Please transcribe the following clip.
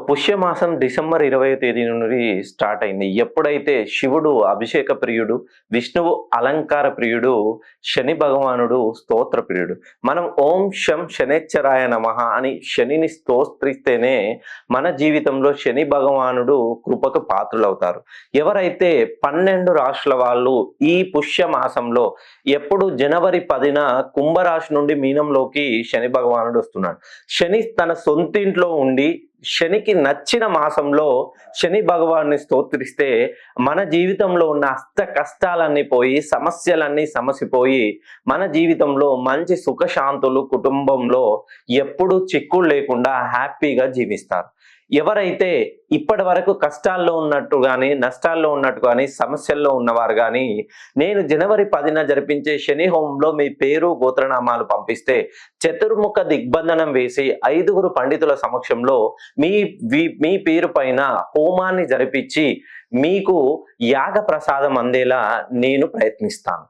పుష్యమాసం December 20వ తేదీ నుండి start అయింది. ఎప్పుడైతే శివుడు అభిషేక ప్రియుడు, విష్ణువు అలంకార ప్రియుడు, శని భగవానుడు స్తోత్ర ప్రియుడు. మనం ఓం శం శనేశ్వరాయ నమః అని శనిని స్తోత్రిస్తేనే మన జీవితంలో శని భగవానుడు కృపకు పాత్రులవుతారు. ఎవరైతే 12 రాశుల వాళ్ళు ఈ పుష్యమాసంలో ఎప్పుడు జనవరి 10న కుంభరాశి నుండి మీనంలోకి శని భగవానుడు వస్తున్నాడు. శని తన సొంతింట్లో ఉండి శనికి నచ్చిన మాసంలో శని భగవాన్ని స్తోత్రిస్తే మన జీవితంలో ఉన్న అష్ట కష్టాలన్నీ పోయి సమస్యలన్నీ సమసిపోయి మన జీవితంలో మంచి సుఖశాంతులు కుటుంబంలో ఎప్పుడూ చిక్కులు లేకుండా హ్యాపీగా జీవిస్తారు. ఎవరైతే ఇప్పటి వరకు కష్టాల్లో ఉన్నట్టు కానీ నష్టాల్లో ఉన్నట్టు కానీ సమస్యల్లో ఉన్నవారు కానీ నేను జనవరి 10న జరిపించే శని హోమంలో మీ పేరు గోత్రనామాలు పంపిస్తే చతుర్ముఖ దిగ్బంధనం వేసి 5గురు పండితుల సమక్షంలో మీ పేరు పైన హోమాన్ని జరిపించి మీకు యాగ ప్రసాదం అందేలా నేను ప్రయత్నిస్తాను.